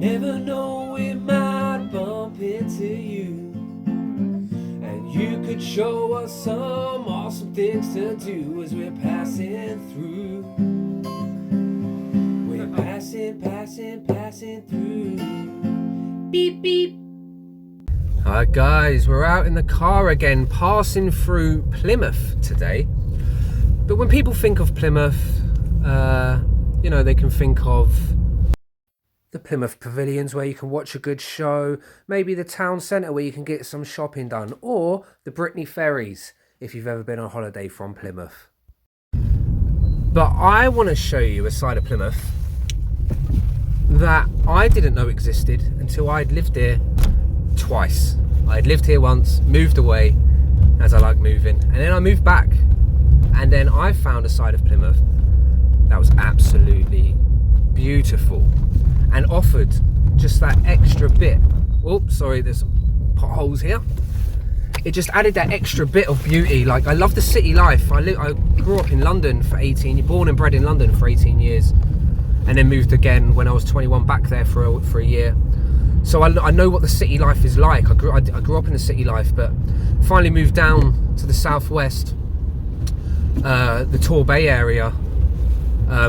Never know, we might bump into you, and you could show us some awesome things to do as we're passing through. We're passing through. Beep, beep. Alright guys, we're out in the car again, passing through Plymouth today. But when people think of Plymouth, you know, they can think of the Plymouth Pavilions where you can watch a good show, maybe the town centre where you can get some shopping done, or the Brittany ferries if you've ever been on holiday from Plymouth. But I want to show you a side of Plymouth that I didn't know existed until I'd lived here twice. I'd lived here once, moved away, as I like moving, and then I moved back, and then I found a side of Plymouth that was absolutely beautiful and offered just that extra bit. Oh, sorry, there's some potholes here. It just added that extra bit of beauty. Like, I love the city life. I grew up in London for 18, born and bred in London for 18 years, and then moved again when I was 21 back there for a year. So I know what the city life is like. I grew up in the city life, but finally moved down to the southwest, the Tor Bay area,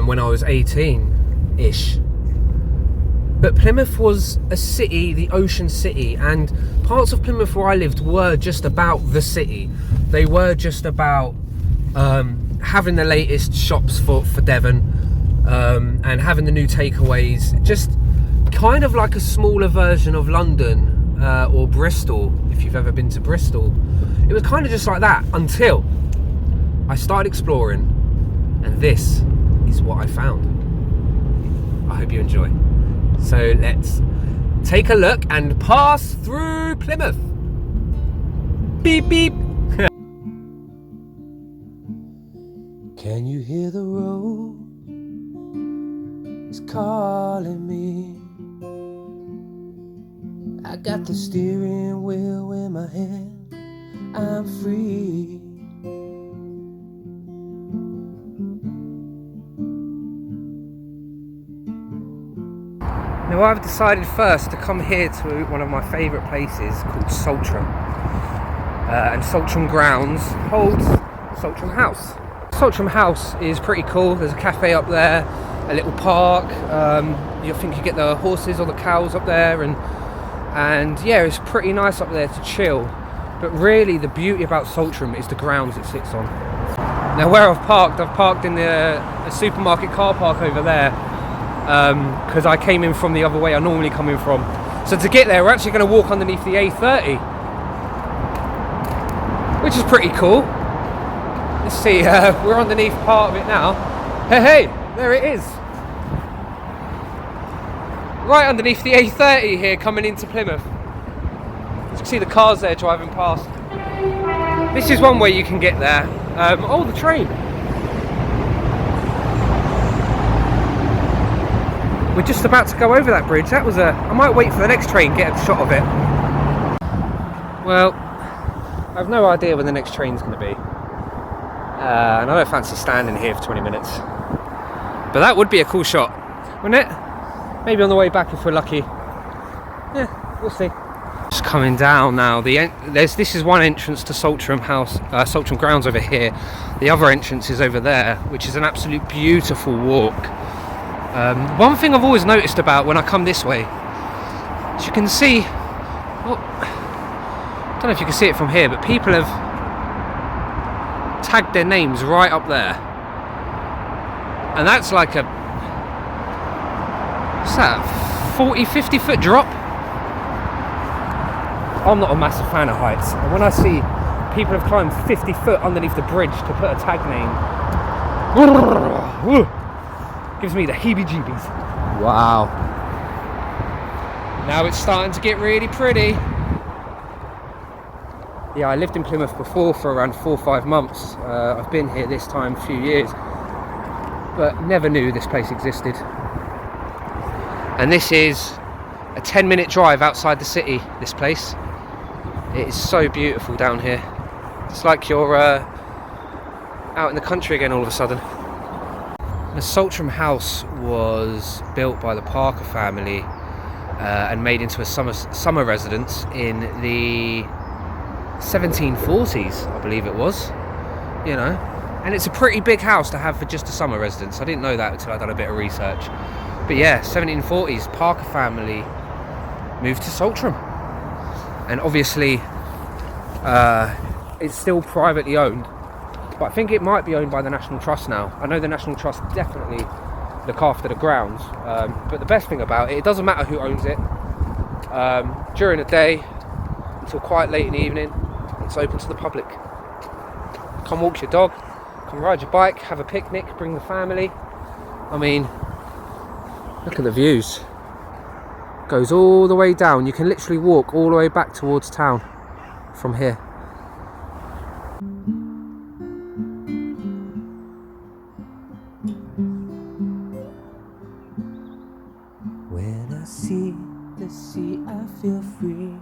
when I was 18-ish. But Plymouth was a city, the ocean city, and parts of Plymouth where I lived were just about the city. They were just about having the latest shops for Devon, and having the new takeaways. Just kind of like a smaller version of London or Bristol, if you've ever been to Bristol. It was kind of just like that until I started exploring, and this is what I found. I hope you enjoy. So let's take a look and pass through Plymouth. Beep, beep. Can you hear the road? It's calling me. I got the steering wheel in my hand. I'm free. Now I've decided first to come here to one of my favourite places called Saltram. And Saltram Grounds holds Saltram House. Saltram House is pretty cool. There's a cafe up there, a little park. You think you get the horses or the cows up there, and yeah, it's pretty nice up there to chill. But really the beauty about Saltram is the grounds it sits on. Now where I've parked in the supermarket car park over there, because I came in from the other way I normally come in from. So to get there, we're actually going to walk underneath the A30, which is pretty cool. Let's see, we're underneath part of it now. Hey, there it is. Right underneath the A30 here, coming into Plymouth. You can see the cars there driving past. This is one way you can get there. Oh, the train. We're just about to go over that bridge. That was I might wait for the next train, get a shot of it. Well, I have no idea when the next train's going to be. And I don't fancy standing here for 20 minutes. But that would be a cool shot, wouldn't it? Maybe on the way back if we're lucky. Yeah, we'll see. Just coming down now. This is one entrance to Saltram House, Saltram Grounds over here. The other entrance is over there, which is an absolute beautiful walk. One thing I've always noticed about when I come this way, as you can see, well, I don't know if you can see it from here, but people have tagged their names right up there, and that's like a, what's that, 40-50 foot drop. I'm not a massive fan of heights, and when I see people have climbed 50 foot underneath the bridge to put a tag name, gives me the heebie-jeebies. Wow. Now it's starting to get really pretty. Yeah, I lived in Plymouth before for around 4 or 5 months. I've been here this time a few years, but never knew this place existed. And this is a 10-minute drive outside the city, this place. It is so beautiful down here. It's like you're out in the country again all of a sudden. The Saltram House was built by the Parker family and made into a summer residence in the 1740s, I believe it was. You know, and it's a pretty big house to have for just a summer residence. I didn't know that until I done a bit of research. But yeah, 1740s, Parker family moved to Saltram, and obviously it's still privately owned, but I think it might be owned by the National Trust now. I know the National Trust definitely look after the grounds, but the best thing about it, it doesn't matter who owns it. During the day until quite late in the evening, it's open to the public. Come walk your dog, come ride your bike, have a picnic, bring the family. I mean, look at the views. Goes all the way down. You can literally walk all the way back towards town from here. When I see the sea, I feel free.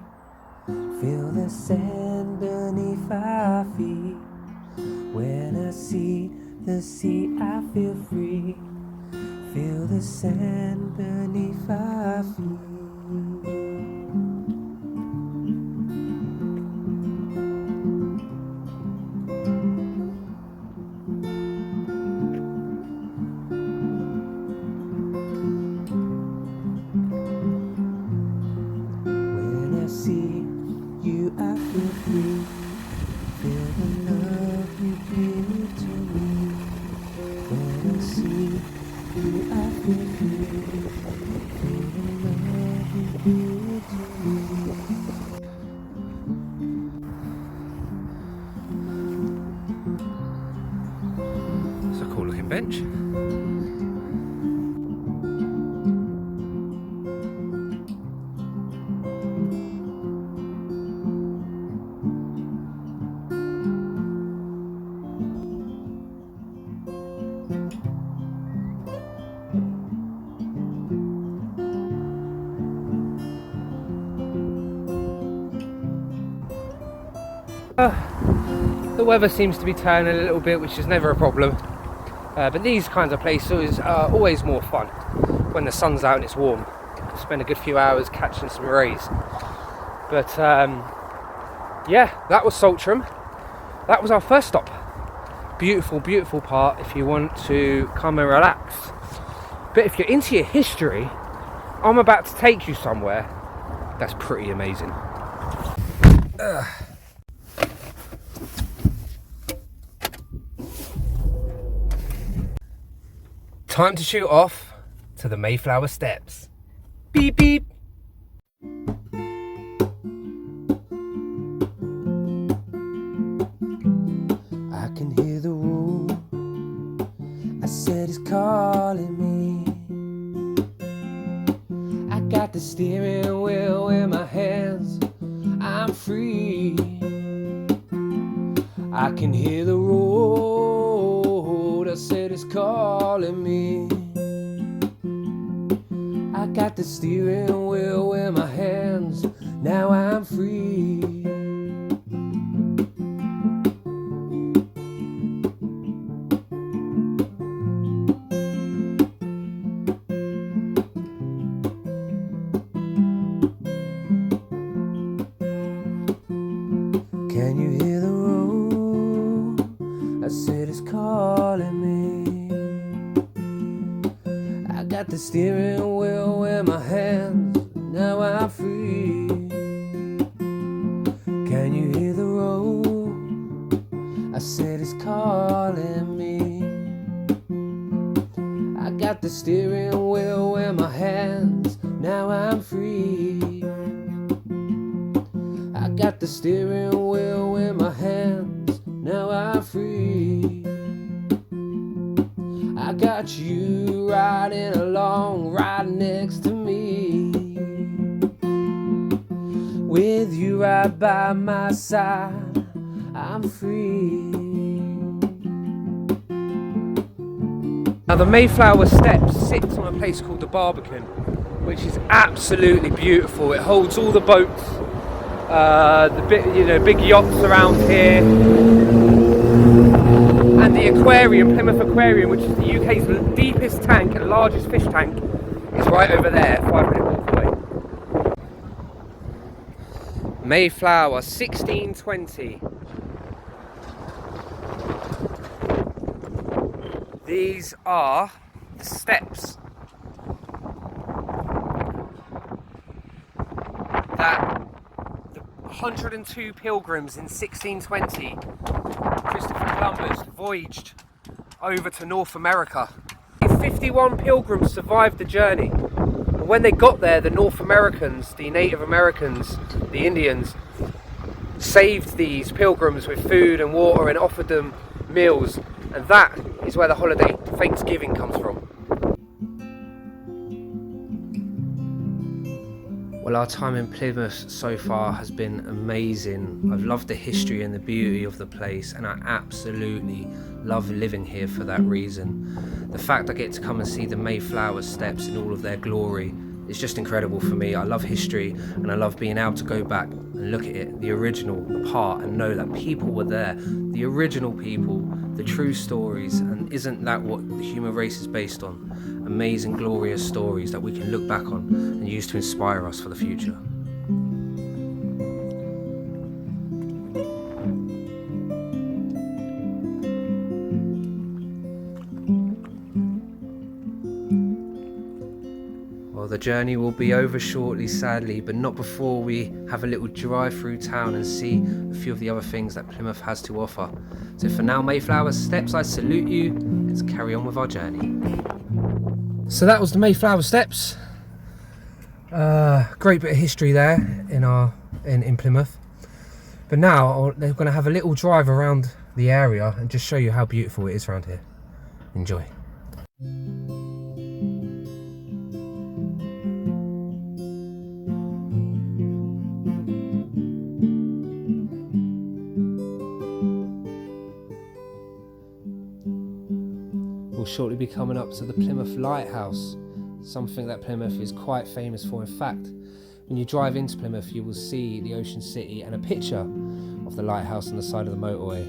Feel the sand beneath our feet. When I see the sea, I feel free. Feel the sand beneath our feet. When I see you, I feel free. Feel the love you give to me. When I see you, I feel free. Feel the love you give to me. It's a cool looking bench. The weather seems to be turning a little bit, which is never a problem, but these kinds of places are always more fun when the sun's out and it's warm. Spend a good few hours catching some rays. But yeah, that was Saltram. That was our first stop. Beautiful, beautiful part if you want to come and relax. But if you're into your history, I'm about to take you somewhere that's pretty amazing. Time to shoot off to the Mayflower Steps. Beep beep. I can hear the roar. I said it's calling me. I got the steering wheel in my hands. I'm free. I can hear the road. I said it's calling me. I got the steering wheel in my hands. Now I'm free. Can you hear the road? I said it's calling me. I got the steering wheel in my hands. Now I'm free. Can you hear the road? I said it's calling me. I got the steering wheel in my hands. Now I'm free. I got the steering wheel in my hands. Now I'm free. I got you riding along right next to me. With you right by my side, I'm free. Now the Mayflower Steps sits on a place called the Barbican, which is absolutely beautiful. It holds all the boats, the big yachts around here, and the aquarium, Plymouth Aquarium, which is the UK's deepest tank and largest fish tank, is right over there, 5 minute walk away. Mayflower 1620. These are the steps that the 102 pilgrims in 1620, Christopher Columbus, voyaged over to North America. 51 pilgrims survived the journey, and when they got there, the North Americans, the Native Americans, the Indians, saved these pilgrims with food and water and offered them meals, and that is where the holiday Thanksgiving comes from. Well, our time in Plymouth so far has been amazing. I've loved the history and the beauty of the place, and I absolutely love living here for that reason. The fact I get to come and see the Mayflower steps in all of their glory is just incredible for me. I love history, and I love being able to go back and look at it, the original part, and know that people were there, the original people, the true stories. And isn't that what the human race is based on? Amazing, glorious stories that we can look back on and use to inspire us for the future. Well, the journey will be over shortly, sadly, but not before we have a little drive through town and see a few of the other things that Plymouth has to offer. So for now, Mayflower Steps, I salute you. Let's carry on with our journey. So that was the Mayflower Steps. Great bit of history there in Plymouth. But now they're going to have a little drive around the area and just show you how beautiful it is around here. Enjoy. We'll shortly be coming up to the Plymouth Lighthouse, something that Plymouth is quite famous for. In fact, when you drive into Plymouth, you will see the Ocean City and a picture of the lighthouse on the side of the motorway.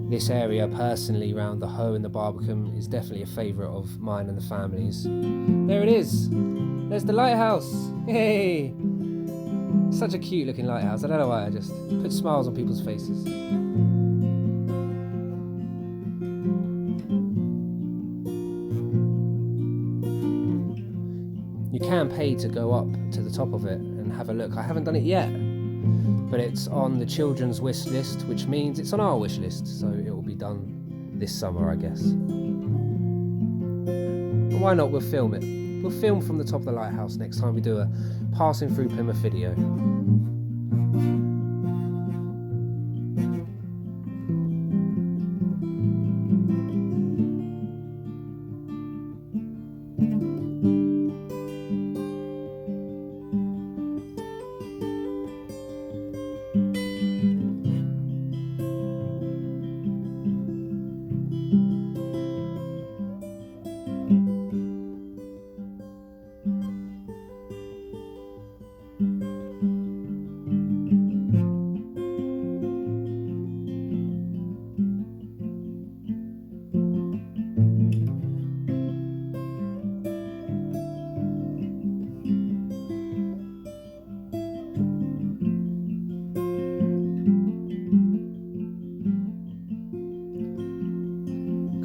This area, personally, around the Hoe and the Barbican, is definitely a favourite of mine and the family's. There it is! There's the lighthouse! Hey! Such a cute looking lighthouse. I don't know why, I just put smiles on people's faces. You can pay to go up to the top of it and have a look. I haven't done it yet, but it's on the children's wish list, which means it's on our wish list, so it will be done this summer, I guess. But why not? We'll film it. We'll film from the top of the lighthouse next time we do a passing through Plymouth video.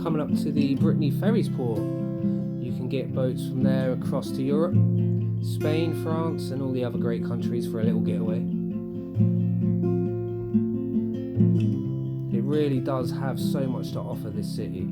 Coming up to the Brittany Ferries port, you can get boats from there across to Europe, Spain, France and all the other great countries for a little getaway. It really does have so much to offer, this city.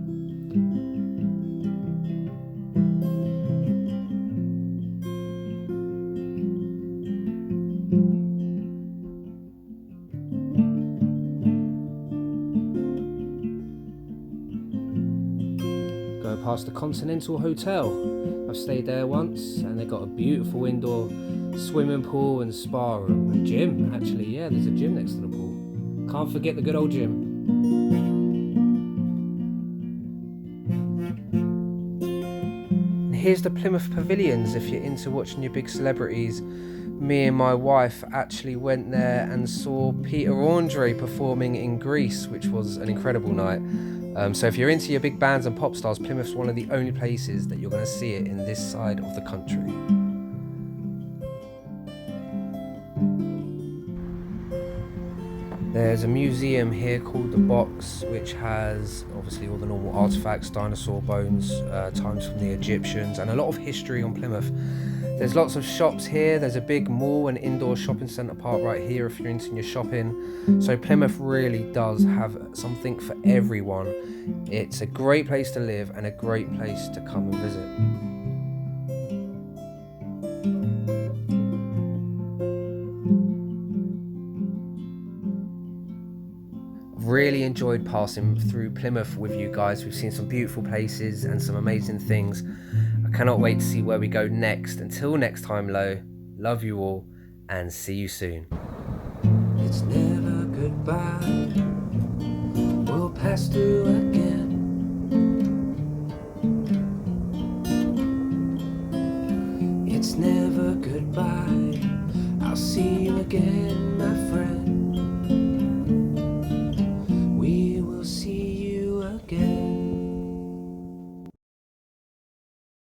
Going past the Continental Hotel. I've stayed there once and they've got a beautiful indoor swimming pool and spa room and gym. Actually, yeah, there's a gym next to the pool. Can't forget the good old gym. And here's the Plymouth Pavilions if you're into watching your big celebrities. Me and my wife actually went there and saw Peter Andre performing in Greece, which was an incredible night. So if you're into your big bands and pop stars, Plymouth's one of the only places that you're going to see it in this side of the country. There's a museum here called The Box, which has obviously all the normal artifacts, dinosaur bones, times from the Egyptians, and a lot of history on Plymouth. There's lots of shops here. There's a big mall and indoor shopping centre park right here if you're into your shopping. So Plymouth really does have something for everyone. It's a great place to live and a great place to come and visit. Really enjoyed passing through Plymouth with you guys. We've seen some beautiful places and some amazing things. I cannot wait to see where we go next. Until next time, love you all and see you soon. It's never goodbye, we'll pass through again. It's never goodbye, I'll see you again, my friend.